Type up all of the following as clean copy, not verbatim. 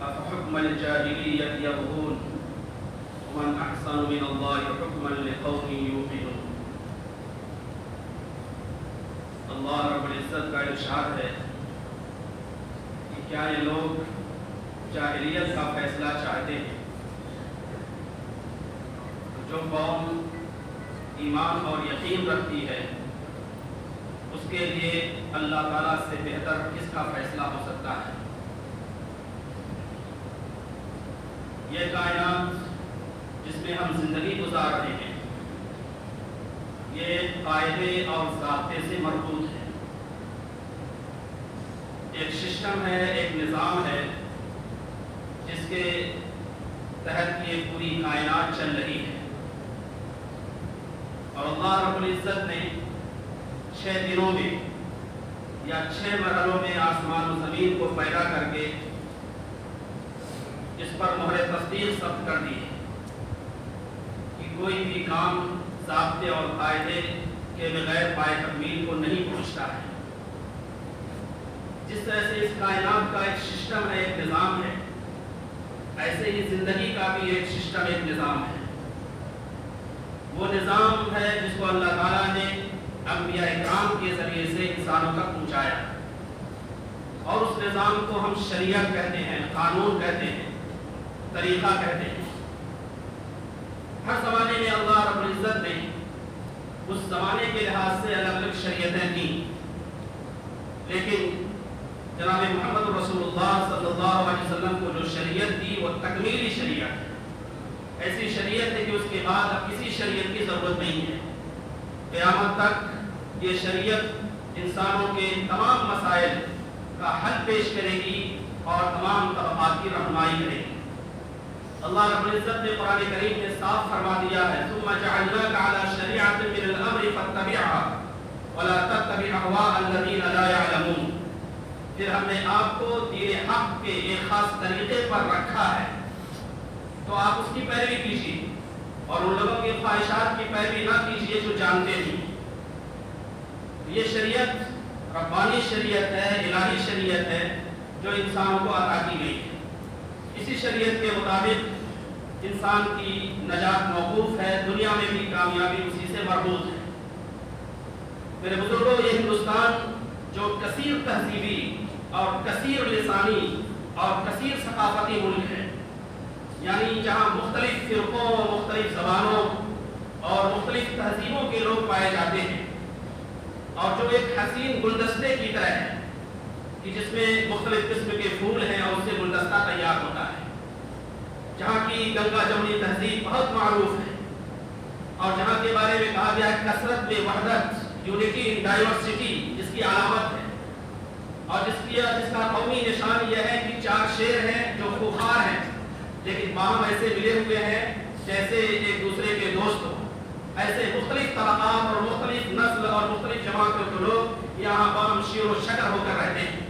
أفحكم الجاهلية يبغون ومن أحسن من الله حكما لقوم يوقنون. اللہ رب العزت کا ارشاد ہے کہ کیا یہ لوگ جاہلیت کا فیصلہ چاہتے ہیں؟ جو قوم ایمان اور یقین رکھتی ہے اس کے لیے اللہ تعالیٰ سے بہتر کس کا فیصلہ ہو سکتا ہے؟ یہ کائنات جس میں ہم زندگی گزار رہے ہیں یہ قاعدے اور ضابطے سے مربوط ہے. ایک سسٹم ہے، ایک نظام ہے جس کے تحت یہ پوری کائنات چل رہی ہے. اور اللہ رب العزت نے 6 دنوں میں یا 6 مرحلوں میں آسمان و زمین کو پیدا کر کے اس پر مہر تصدیق ثبت کر دی ہے کہ کوئی بھی کام ضابطے اور قاعدے کے بغیر پائے تکمیل کو نہیں پہنچتا ہے. جس طرح سے اس کائنات کا ایک سسٹم ہے، ایک نظام ہے، ایسے ہی زندگی کا بھی ایک سسٹم، ایک نظام ہے. وہ نظام ہے جس کو اللہ تعالیٰ نے انبیاء اکرام کے ذریعے سے انسانوں تک پہنچایا، اور اس نظام کو ہم شریعت کہتے ہیں، قانون کہتے ہیں، طریقہ کہتے ہیں. ہر زمانے میں اللہ رب العزت نے اس زمانے کے لحاظ سے الگ الگ شریعتیں دیں، لیکن جناب محمد رسول اللہ صلی اللہ علیہ وسلم کو جو شریعت دی وہ تکمیلی شریعت ہے. ایسی شریعت ہے کہ اس کے بعد اب کسی شریعت کی ضرورت نہیں ہے. قیامت تک یہ شریعت انسانوں کے تمام مسائل کا حل پیش کرے گی اور تمام طبقات کی رہنمائی کرے گی. اللہ رب العزت نے قرآن کریم میں صاف فرما دیا ہے ثم جعلناك على شریعة من الامر فاتبعها ولا تتبع اهواء الذين لا يعلمون. پھر ہم نے آپ کو دین حق کے ایک خاص طریقے پر رکھا ہے تو آپ اس کی پیروی کیجیے اور ان لوگوں کی خواہشات کی پیروی نہ کیجیے جو جانتے نہیں. یہ شریعت ربانی شریعت ہے، الہی شریعت ہے جو انسانوں کو عطا کی گئی ہے. اسی شریعت کے مطابق انسان کی نجات موقوف ہے، دنیا میں بھی کامیابی اسی سے مربوط ہے. میرے بزرگوں، یہ ہندوستان جو کثیر تہذیبی اور کثیر لسانی اور کثیر ثقافتی ملک ہے، یعنی جہاں مختلف فرقوں، مختلف زبانوں اور مختلف تہذیبوں کے لوگ پائے جاتے ہیں، اور جو ایک حسین گلدستے کی طرح ہے کہ جس میں مختلف قسم کے پھول ہیں اور اس سے گلدستہ تیار ہوتا ہے. جہاں کی گنگا جمنی تہذیب بہت معروف ہے اور جہاں کے بارے میں کہا گیا ہے کثرت میں وحدت، یونٹی ان ڈائیورسٹی جس کی علامت ہے، اور جس کا قومی نشان یہ ہے کہ 4 شیر ہیں جو خوخار ہیں لیکن باہم ایسے ملے ہوئے ہیں جیسے ایک دوسرے کے دوست ہوں. ایسے مختلف طبقات اور مختلف نسل اور مختلف جماعتوں کے لوگ یہاں باہم شیر و شکر ہو کر رہتے ہیں.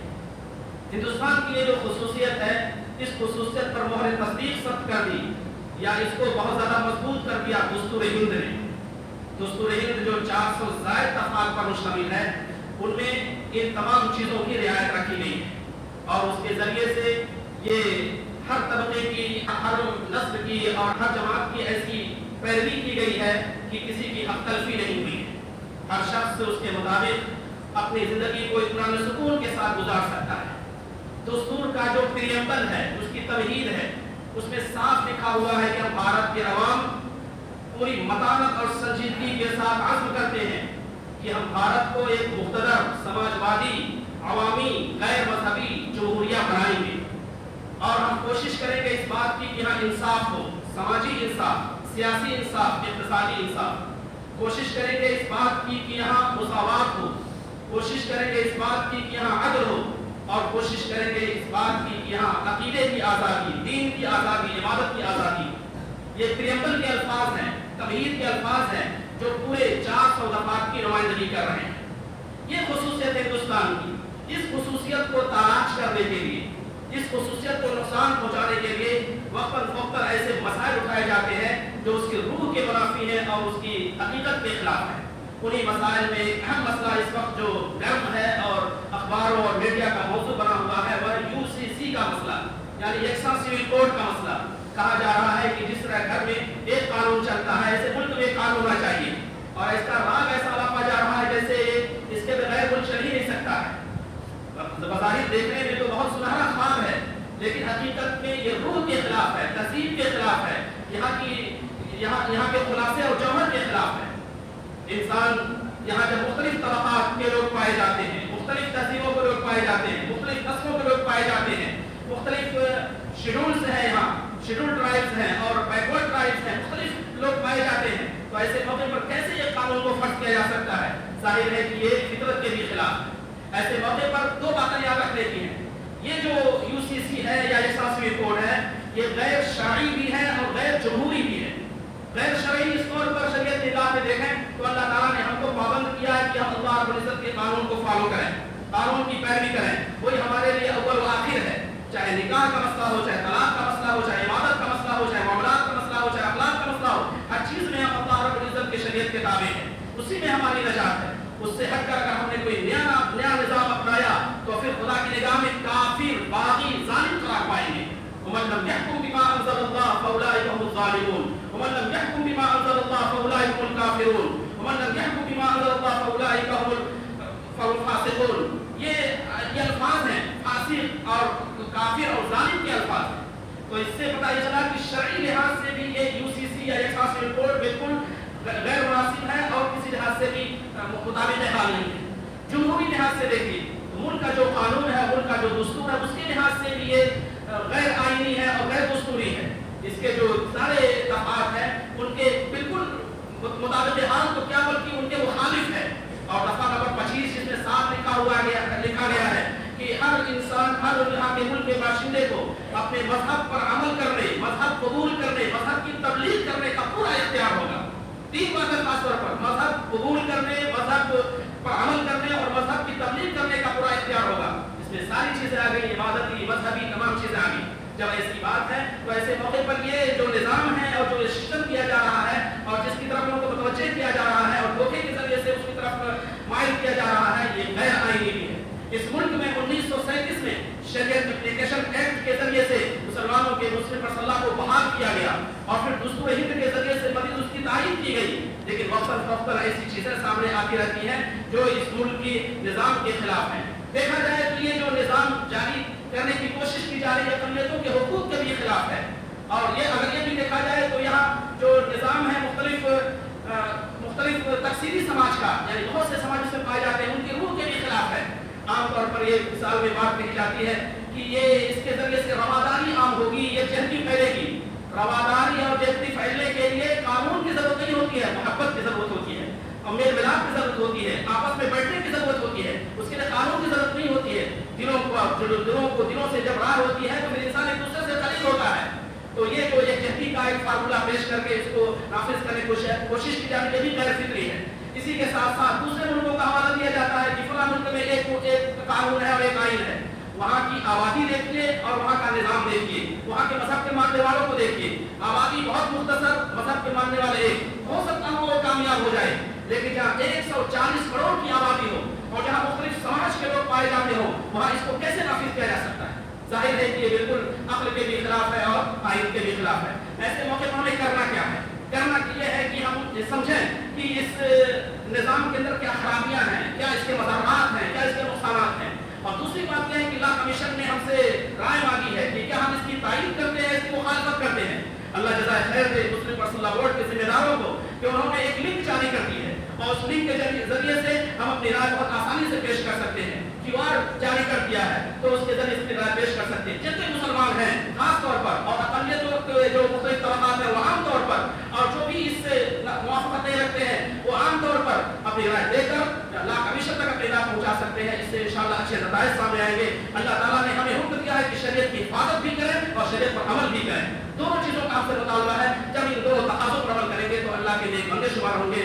ہندوستان کی یہ جو خصوصیت ہے، اس خصوصیت پر مہر تصدیق ثبت کر دی یا اس کو بہت زیادہ مضبوط کر دیا دستور ہند نے. دستور ہند جو 400 زائد دفعات پر مشتمل ہے، ان میں ان تمام چیزوں کی رعایت رکھی گئی ہے اور اس کے ذریعے سے یہ ہر طبقے کی، ہر نسل کی اور ہر جماعت کی ایسی پیروی کی گئی ہے کہ کسی کی حق تلفی نہیں ہوئی ہے. ہر شخص اس کے مطابق اپنی زندگی کو اطمینان سکون کے ساتھ گزار سکتا ہے. دستور کا جو پریمبل ہے، اس کی تمہید ہے، اس میں صاف لکھا ہوا ہے کہ ہم بھارت کے عوام پوری متانت اور سنجیدگی کے ساتھ عزم کرتے ہیں کہ ہم بھارت کو ایک مقتدر، سماجوادی، عوامی، غیر مذہبی جمہوریہ بنائیں گے اور ہم کوشش کریں گے اس بات کی کہ یہاں انصاف ہو، سماجی انصاف، سیاسی انصاف، اقتصادی انصاف. کوشش کریں گے اس بات کی کہ یہاں مساوات ہو، کوشش کریں گے اس بات کی کہ یہاں عدل ہو، اور کوشش کریں گے اس بات کی کہ یہاں عقیدے کی آزادی، دین کی آزادی، عبادت کی آزادی. یہ پریمبل کے الفاظ ہیں، تمہید کے الفاظ ہیں جو پورے 400 دفعات کی نمائندگی کر رہے ہیں. یہ خصوصیت ہندوستان کی. اس خصوصیت کو تلاش کرنے کے لیے، اس خصوصیت کو نقصان پہنچانے کے لیے وقتاً فوقتاً ایسے مسائل اٹھائے جاتے ہیں جو اس کی روح کے منافی ہیں اور اس کی حقیقت کے خلاف ہیں. انہی مسائل میں ایک اہم مسئلہ اس وقت جو گرم ہے اور اخباروں اور میڈیا کا موضوع بنا ہوا ہے وہ UCC کا مسئلہ، यानी यकसा सिविल कोड का मसला। कहा जा रहा है कि जिस तरह घर में एक कानून चलता है ऐसे मुल्क में एक कानून होना चाहिए, और इसका राग ऐसा लापा जा रहा है जैसे इसके बगैर मुल्क चल ही नहीं सकता है। बज़ाहिर देखने में तो बहुत सुनहरा ख्वाब है, लेकिन हकीकत में ये रूह के खिलाफ है, तहजीब के खिलाफ है, यहाँ के खुलासे और जौहर के खिलाफ है। इंसान यहाँ जब मुख्तलिफ तबक़ात के लोग पाए जाते हैं, मुख्तलिफ तहजीबों के लोग पाए जाते हैं, मुख्तलिफ नस्लों के लोग पाए जाते हैं, मुख्तलिफ शेड्यूल्स हैं, यहाँ शेड्यूल ट्राइब्स हैं और बैकवर्ड ट्राइब्स हैं, मुख्तलिफ लोग पाए जाते हैं, तो ऐसे मौके पर कैसे ये कानून को फर्ज किया जा सकता है? जाहिर है कि ये फितरत के भी खिलाफ है। ऐसे मौके पर दो बातें याद रखने की हैं। ये जो यूसीसी है या यकसा सिविल कोड है, ये गैर शरई भी है और गैर जमहूरी भी है। गैर शरई इस तौर पर शरीयत की निगाह में देखें तो अल्लाह ताला ने हमको पाबंद किया है कि हम अल्लाह रब्बुल इज्जत के कानून को फॉलो करें, कानून की पैरवी करें। वही हमारे लिए अव्वल व आखिर है, चाहे निकाह का मसला हो, चाहे तलाक का मसला हो, चाहे इबादत का मसला हो, चाहे मामलात का मसला हो, चाहे अखलाक का मसला हो, हर चीज में हम अल्लाह रब्बुल इज्जत की शरीयत के ताबे हैं, उसी में हमारी नजात है। उससे हटकर अगर हमने कोई नया निजाम अपनाया तो फिर खुदा की निगाह में काफिर, बागी, जालिम करार पाएंगे। वमन लम यहकुम बिमा अंज़लल्लाह फउलाइका हुमुज़ ज़ालिमून, वमन लम यहकुम बिमा अंज़लल्लाह फउलाइका हुमुल काफिरून, वमन लम यहकुम बिमा अंज़लल्लाह फउलाइका हुमुल फासिकून। ये अल्फाज हैं, फासिक और काफिर और जालिम के अल्फाज हैं। तो इससे पता चला कि शरई लिहाज से भी ये यूसीसी या यकसा सिविल कोड बिल्कुल गैर मुनासिब है और किसी लिहाज से भी मुताबिक हाल नहीं है। जमहूरी लिहाज से देखिए तो मुल्क का जो कानून है, मुल्क का जो दस्तूर है, उसके लिहाज से भी ये गैर आईनी है और गैर दस्तूरी है। इसके जो सारे दफात हैं उनके बिल्कुल मुताबिक हाल तो क्या बल्कि उनके मुखालिफ है। और दफा नंबर 25 जिसमें साफ लिखा गया है कि हर इंसान, हर यहाँ के मुल्क के बाशिंदे को अपने मजहब पर अमल करने, मजहब कबूल करने, मजहब की तबलीग करने का पूरा इख्तियार होगा। तीन बातें खास तौर पर, मजहब कबूल करने, मजहब पर अमल करने और मजहब की तबलीग करने का पूरा इख्तियार होगा। इसमें सारी चीजें आ गई, इबादती, मजहबी, तमाम चीजें आ गई। जब ऐसी बात है तो ऐसे मौके पर ये जो निजाम है और जो सिस्टम किया जा रहा है और जिसकी तरफ लोगों को मुतवज्जे किया जा रहा है और धोखे के जरिए से उसकी तरफ माइल किया जा रहा है, ये गैर आईनी भी है। इस मुल्क में 1937 में शरीयत एप्लीकेशन एक्ट के जरिए से मुसलमानों के मुस्लिम मसला को बहाल किया गया और फिर दुस्तूर हिंद के जरिए से मजीद उसकी तारीफ की गई। लेकिन वक्तन फवक्तन ऐसी चीजें सामने आती रहती हैं जो इस मुल्क की निजाम के खिलाफ है। देखा जाए तो ये जो निजाम जारी करने की कोशिश की जा रही है अक़लियतों के हुकूक के भी खिलाफ है। और ये अगर ये भी देखा जाए तो यहाँ जो निजाम है मुख्तलिफ तकसीरी समाज का, यानी बहुत से समाज उसमें पाए जाते हैं, उनकी रूह के भी खिलाफ है। आमतौर पर ये मिसाल में बात कही जाती है कि ये इसके जरिए से रवादारी आम होगी, ये जहती फैलेगी। रवादारी और जहती फैलने के लिए कानून की जरूरत नहीं होती है, मोहब्बत की जरूरत होती है और मेल मिलाप की जरूरत होती है, आपस में बैठने की जरूरत होती है। उसके लिए कानून की जरूरत नहीं होती है। दिलों से जब राह होती है तो फिर इंसान एक दूसरे से करीब होता है। तो ये जो एक जहती का एक फार्मूला पेश करके इसको नाफिज करने की कोशिश की जाती है, ये भी गैर फिक्री है। इसी के साथ साथ दूसरे मुल्कों का हवाला दिया जाता है कि फला मुल्क में एक कानून है और एक आइन है। वहाँ की आबादी देखिए और वहाँ का निजाम देखिए, वहाँ के मजहब के मानने वालों को देखिए। आबादी बहुत मुख्तसर, मजहब के मानने वाले एक, हो सकता है वो कामयाब हो जाए। लेकिन जहाँ 140 करोड़ की आबादी हो और जहाँ मुख्तलिफ समाज के लोग पाए जाते हो, वहाँ इसको कैसे नाफिज किया जा सकता है? जाहिर है कि ये बिल्कुल अक्ल के भी खिलाफ है और आइन के भी खिलाफ है। ऐसे मौके पर हमें करना क्या है? करना ये है कि हम ये समझें कि इस निजाम के अंदर क्या खराबियां हैं, क्या इसके मज़ारात हैं, क्या इसके नुकसानात हैं। और दूसरी बात यह है कि लॉ कमीशन ने हमसे राय मांगी है कि क्या हम इसकी तारीफ करते हैं, इसकी मुखालफत करते हैं। अल्लाह जज़ाए खैर दे मुस्लिम पर्सनल लॉ बोर्ड के जिम्मेदारों को कि उन्होंने एक लिंक जारी कर दी है और उस लिंक के जरिए से हम अपनी राय बहुत आसानी से पेश कर सकते हैं। QR जारी कर दिया है तो उसके जरिए इसकी राय पेश कर सकते हैं। जितने मुसलमान हैं खास तौर पर और अक़लियतों के जो मुख्तलिफ तबक़ात हैं वो आम तौर पर और जो भी इससे मुवाफ़क़त नहीं रखते हैं वो आम तौर पर अपनी राय देकर लॉ कमीशन तक अपनी राय पहुँचा सकते हैं। इससे इंशाअल्लाह अच्छे नताइज सामने आएंगे। अल्लाह ताला ने हमें हुक्म दिया है कि शरीयत की हिफाजत भी करें और शरीयत पर अमल भी करें। दोनों चीज़ों का आपसे मुतालबा है। जब इन दोनों तकाज़ों पर अमल करेंगे तो अल्लाह के लिए बंदे शुमार होंगे।